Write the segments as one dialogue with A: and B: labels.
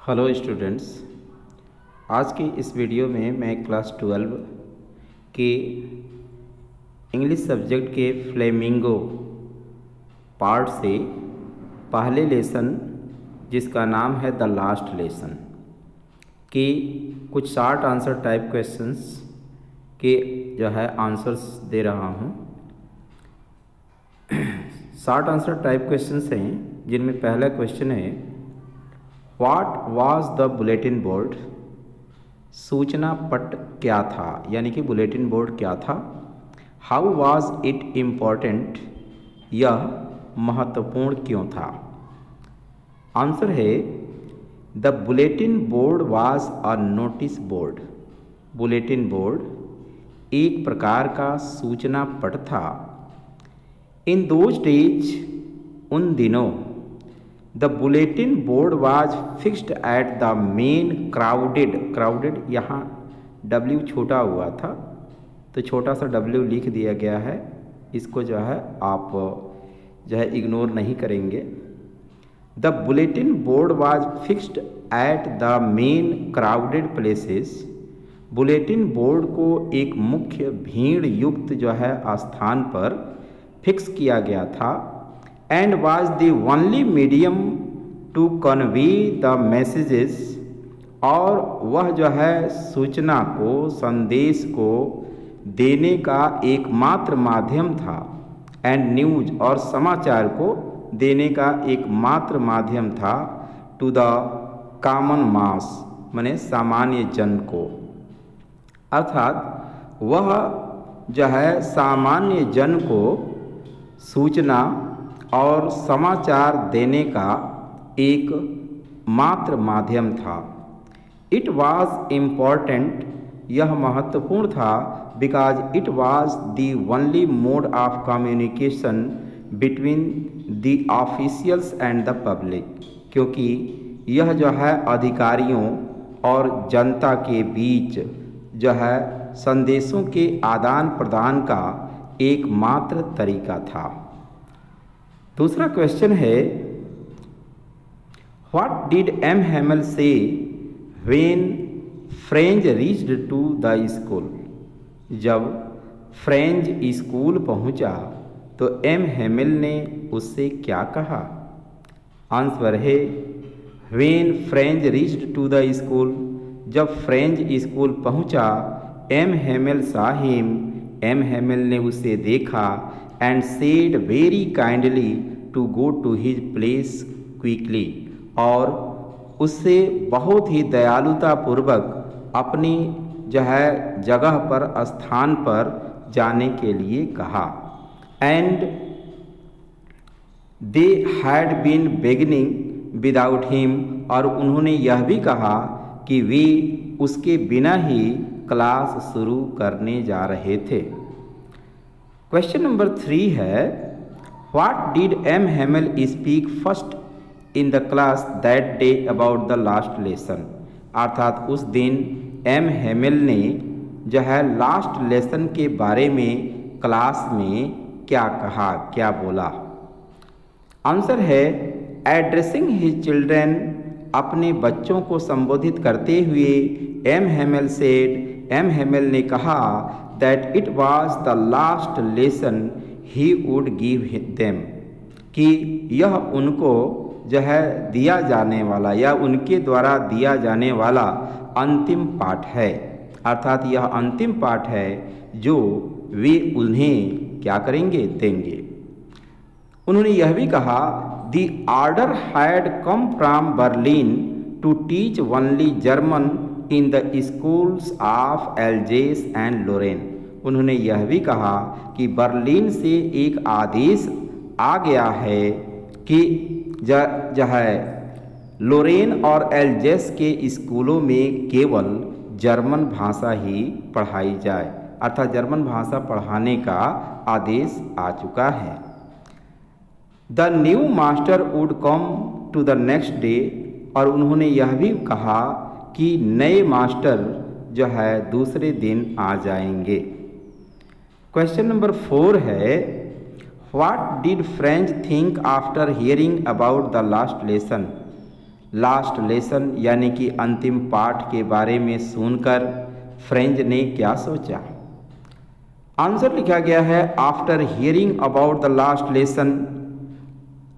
A: Hello students, आज की इस वीडियो में मैं क्लास 12 के इंग्लिश सब्जेक्ट के फ्लेमिंगो पार्ट से पहले लेसन जिसका नाम है द लास्ट लेसन के कुछ शॉर्ट आंसर टाइप क्वेश्चंस के आंसर्स दे रहा हूँ। शॉर्ट आंसर टाइप क्वेश्चंस हैं जिनमें पहला क्वेश्चन है what was the bulletin board. सूचना पट क्या था, यानी कि बुलेटिन बोर्ड क्या था। हाउ वाज इट इम्पॉर्टेंट, यह महत्वपूर्ण क्यों था। आंसर है the bulletin board was a notice board. Bulletin board एक प्रकार का सूचना पट था। इन दोज डेज, उन दिनों, the bulletin board was fixed at the main crowded यहाँ W छोटा हुआ था तो छोटा सा W लिख दिया गया है। इसको आप इग्नोर नहीं करेंगे। The bulletin board was fixed at the main crowded places. Bulletin board को एक मुख्य भीड़ युक्त स्थान पर फिक्स किया गया था। And was the only medium to convey the messages, और वह सूचना को, संदेश को देने का एकमात्र माध्यम था। एंड न्यूज, और समाचार को देने का एकमात्र माध्यम था। टू द कॉमन मास, माने सामान्य जन को, अर्थात वह सामान्य जन को सूचना और समाचार देने का एक मात्र माध्यम था। इट वॉज इम्पॉर्टेंट, यह महत्वपूर्ण था। Because it was the only mode of communication between the officials and the public, क्योंकि यह अधिकारियों और जनता के बीच संदेशों के आदान प्रदान का एकमात्र तरीका था। दूसरा क्वेश्चन है what did M Hamel say when French reached to the school. जब फ्रेंच स्कूल पहुंचा तो एम हेमल ने उससे क्या कहा। आंसर है when French reached to the school, जब फ्रेंच स्कूल पहुंचा, M Hamel saw him, M Hamel ने उसे देखा। And said very kindly to go to his place quickly, और उससे बहुत ही दयालुतापूर्वक अपनी जगह पर, स्थान पर जाने के लिए कहा। And they had been beginning without him, और उन्होंने यह भी कहा कि वे उसके बिना ही क्लास शुरू करने जा रहे थे। क्वेश्चन नंबर 3 है what did M Hamel speak first in the class that day about the last lesson. अर्थात उस दिन एम हेमल ने लास्ट लेसन के बारे में क्लास में क्या कहा, क्या बोला। आंसर है एड्रेसिंग हिज चिल्ड्रेन, अपने बच्चों को संबोधित करते हुए M Hemal said, M Hamel ने कहा that it was the last lesson he would give them, कि यह उनको दिया जाने वाला या उनके द्वारा दिया जाने वाला अंतिम पाठ है। अर्थात यह अंतिम पाठ है जो वे उन्हें क्या करेंगे, देंगे। उन्होंने यह भी कहा the order had come from Berlin to teach only German in the schools of Alsace and Lorraine. उन्होंने यह भी कहा कि बर्लिन से एक आदेश आ गया है कि लोरेन और एल्जेस के स्कूलों में केवल जर्मन भाषा ही पढ़ाई जाए। अर्थात जर्मन भाषा पढ़ाने का आदेश आ चुका है। The new master would come to the next day, और उन्होंने यह भी कहा कि नए मास्टर दूसरे दिन आ जाएंगे। क्वेश्चन नंबर 4 है what did Franz think after hearing about the last lesson. Last lesson यानी कि अंतिम पाठ के बारे में सुनकर फ्रेंच ने क्या सोचा? आंसर लिखा गया है after hearing about the last lesson.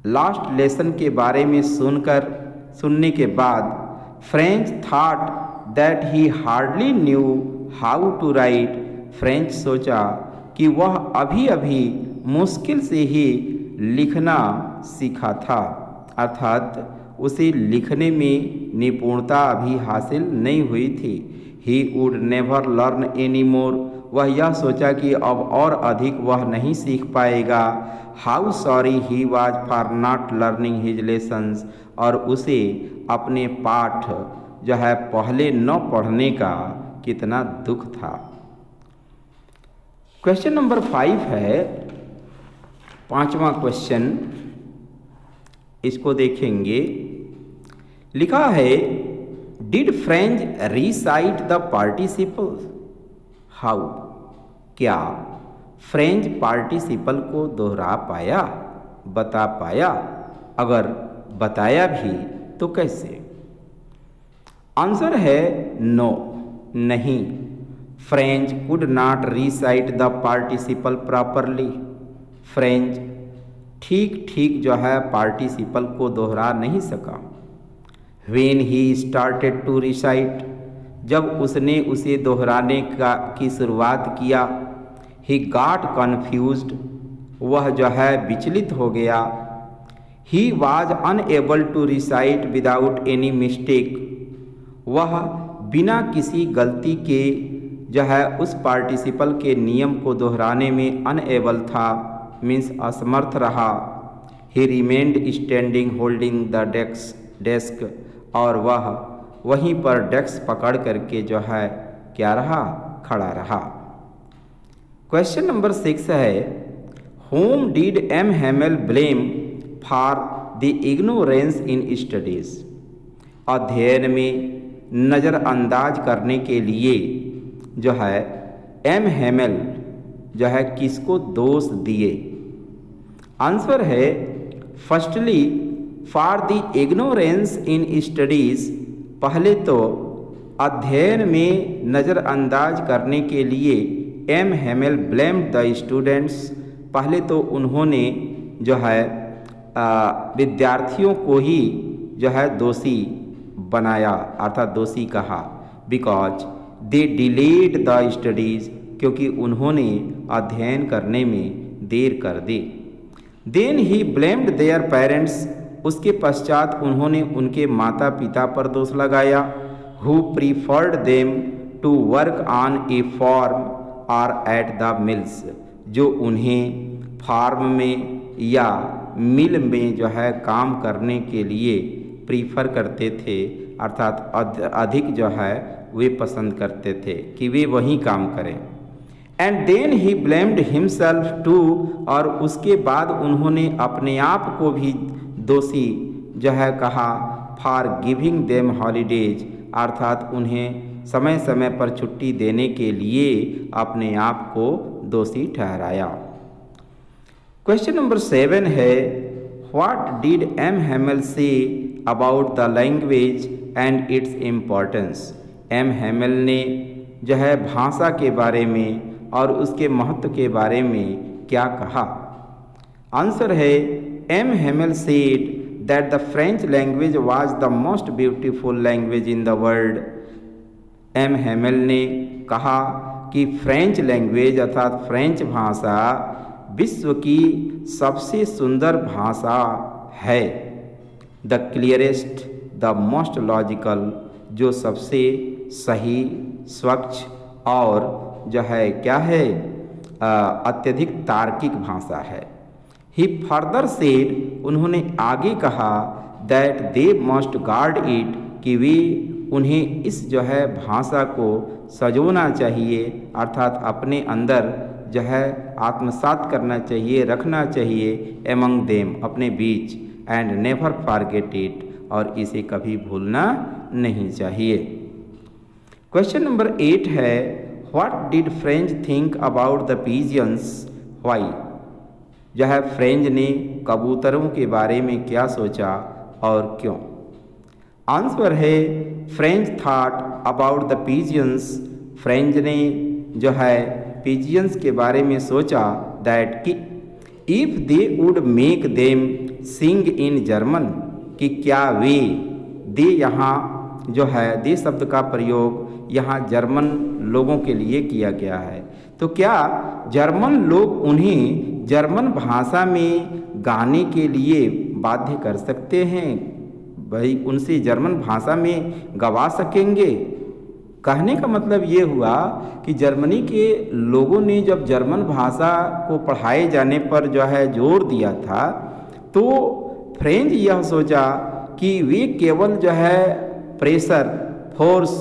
A: Last lesson के बारे में सुनने के बाद French thought that he hardly knew how to write. French सोचा कि वह अभी अभी मुश्किल से ही लिखना सीखा था, अर्थात उसे लिखने में निपुणता अभी हासिल नहीं हुई थी। He would never learn any more. वह यह सोचा कि अब और अधिक वह नहीं सीख पाएगा। How sorry he was for not learning his lessons. और उसे अपने पाठ जो है पहले न पढ़ने का कितना दुख था। क्वेश्चन नंबर 5 है, 5वां क्वेश्चन, इसको देखेंगे। लिखा है did Franz recite the participle. How, क्या फ्रेंच पार्टिसिपल को दोहरा पाया, बता पाया? अगर बताया भी तो कैसे? आंसर है नो, नहीं। Franz could not recite the participle properly. Franz ठीक जो है पार्टिसिपल को दोहरा नहीं सका। When he started to recite, जब उसने उसे दोहराने की शुरुआत किया, ही गॉट कन्फ्यूज्ड, वह जो है विचलित हो गया। He was unable to recite without any mistake, वह बिना किसी गलती के जो है उस पार्टिसिपल के नियम को दोहराने में अनएबल था, मीन्स असमर्थ रहा। ही remained standing holding the desk, और वह वहीं पर डेस्क पकड़ करके जो है क्या रहा, खड़ा रहा। क्वेश्चन नंबर 6 है whom did M Hamel blame for the ignorance in studies. अध्ययन में नज़रअंदाज करने के लिए जो है एम हेमेल जो है किसको दोष दिए? आंसर है firstly for the ignorance in studies. पहले तो अध्ययन में नज़रअंदाज करने के लिए M Hamel blamed the students. पहले तो उन्होंने जो है विद्यार्थियों को ही जो है दोषी बनाया, अर्थात दोषी कहा। Because they delayed the studies, क्योंकि उन्होंने अध्ययन करने में देर कर दी। Then he blamed their parents, उसके पश्चात उन्होंने उनके माता पिता पर दोष लगाया। Who preferred them to work on a farm और एट द मिल्स, जो उन्हें फार्म में या मिल में जो है काम करने के लिए प्रीफर करते थे, अर्थात अधिक जो है वे पसंद करते थे कि वे वहीं काम करें। And then he blamed himself too, और उसके बाद उन्होंने अपने आप को भी दोषी जो है कहा फॉर गिविंग देम हॉलीडेज, अर्थात उन्हें समय समय पर छुट्टी देने के लिए अपने आप को दोषी ठहराया। क्वेश्चन नंबर 7 है what did M Hamel say about the language and its importance. M Hamel ने जो है भाषा के बारे में और उसके महत्व के बारे में क्या कहा? आंसर है M Hamel said that the French language was the most beautiful language in the world. M Hamel ने कहा कि फ्रेंच लैंग्वेज अर्थात फ्रेंच भाषा विश्व की सबसे सुंदर भाषा है। The clearest, the most logical, जो सबसे सही, स्वच्छ और जो है क्या है अत्यधिक तार्किक भाषा है। ही फर्दर सेड, उन्होंने आगे कहा that they must guard it, कि वे उन्हें इस जो है भाषा को सजोना चाहिए, अर्थात अपने अंदर जो है आत्मसात करना चाहिए, रखना चाहिए। एमंग देम, अपने बीच। एंड नेवर फॉरगेट इट, और इसे कभी भूलना नहीं चाहिए। क्वेश्चन नंबर 8 है what did Franz think about the pigeons why. जो है फ्रेंच ने कबूतरों के बारे में क्या सोचा और क्यों? आंसर है Franz thought about the pigeons, Franz ने जो है पिजियंस के बारे में सोचा दैट कि if they would make them sing in German, कि क्या वे, दे यहाँ जो है दे शब्द का प्रयोग यहाँ जर्मन लोगों के लिए किया गया है, तो क्या जर्मन लोग उन्हें जर्मन भाषा में गाने के लिए बाध्य कर सकते हैं, भाई उनसे जर्मन भाषा में गवा सकेंगे। कहने का मतलब ये हुआ कि जर्मनी के लोगों ने जब जर्मन भाषा को पढ़ाए जाने पर जो है जोर दिया था, तो फ्रेंच यह सोचा कि वे केवल जो है प्रेशर फोर्स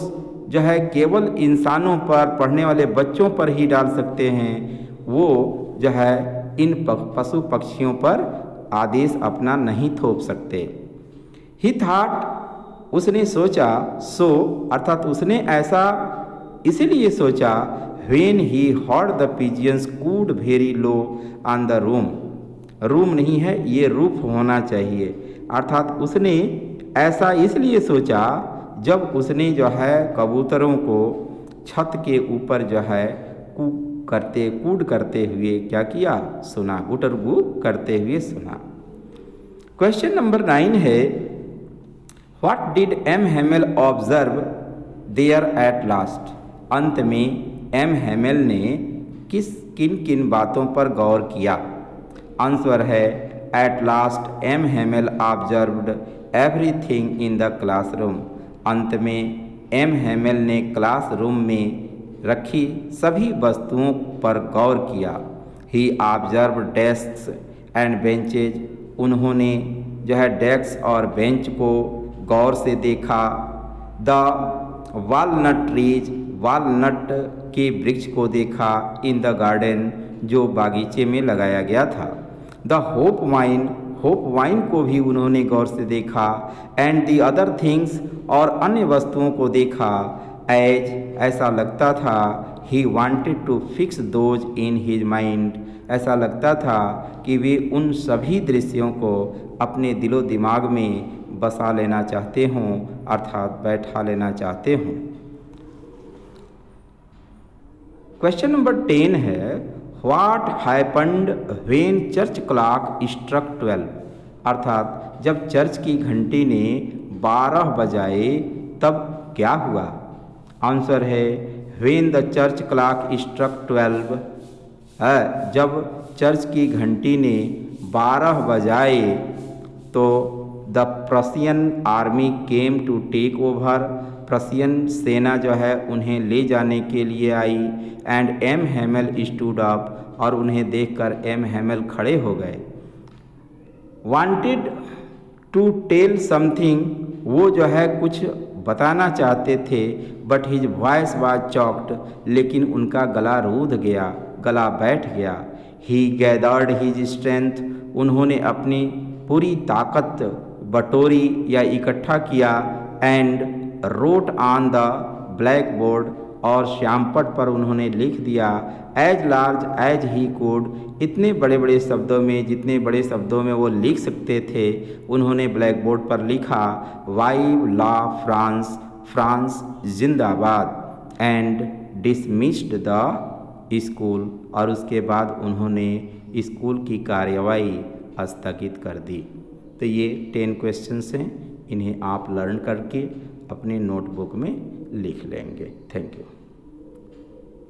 A: जो है केवल इंसानों पर, पढ़ने वाले बच्चों पर ही डाल सकते हैं, वो जो है इन पशु पक्षियों पर आदेश अपना नहीं थोप सकते। ही थॉट, उसने सोचा, सो अर्थात उसने ऐसा इसलिए सोचा, when he heard the pigeons coo very low on the room, room नहीं है ये रूफ होना चाहिए, अर्थात उसने ऐसा इसलिए सोचा जब उसने जो है कबूतरों को छत के ऊपर जो है कूड करते हुए क्या किया, सुना, गुटरगू करते हुए सुना। क्वेश्चन नंबर 9 है, what did M Hamel observe there at last, अंत में एम हेमेल ने किन किन बातों पर गौर किया। आंसर है at last M Hamel observed everything in the classroom, अंत में एम हेमेल ने क्लासरूम में रखी सभी वस्तुओं पर गौर किया। ही ऑब्जर्व डेस्क्स एंड बेंचेज, उन्होंने जो है डेस्क और बेंच को गौर से देखा। द वालनट ट्रीज, वालनट के वृक्ष को देखा। इन द गार्डन, जो बागीचे में लगाया गया था। The hope wine, hope wine को भी उन्होंने गौर से देखा। एंड दी अदर थिंग्स, और अन्य वस्तुओं को देखा। एज, ऐसा लगता था। He wanted to fix those in his mind, ऐसा लगता था कि वे उन सभी दृश्यों को अपने दिलो दिमाग में बसा लेना चाहते हों, अर्थात बैठा लेना चाहते हों। क्वेश्चन नंबर 10 है, what happened when church clock struck 12, अर्थात जब चर्च की घंटी ने 12 बजाए तब क्या हुआ। आंसर है when the church clock struck 12 है, जब चर्च की घंटी ने 12 बजाए तो the Prussian army came to take over, Prussian सेना जो है उन्हें ले जाने के लिए आई। And M Hamel stood up, और उन्हें देखकर एम हेमेल खड़े हो गए। वांटेड टू टेल समथिंग, वो जो है कुछ बताना चाहते थे। But his voice was choked, लेकिन उनका गला रूंध गया, गला बैठ गया। ही गैदर्ड हिज स्ट्रेंथ, उन्होंने अपनी पूरी ताकत बटोरी या इकट्ठा किया। And wrote on the blackboard, और श्यामपट पर उन्होंने लिख दिया। As large as he could, इतने बड़े बड़े शब्दों में, जितने बड़े शब्दों में वो लिख सकते थे, उन्होंने ब्लैक बोर्ड पर लिखा, वाइव ला फ्रांस, फ्रांस जिंदाबाद। एंड डिसमिस्ड द स्कूल, और उसके बाद उन्होंने स्कूल की कार्यवाही स्थगित कर दी। तो ये 10 क्वेश्चंस हैं, इन्हें आप लर्न करके अपने नोटबुक में लिख लेंगे। Thank you.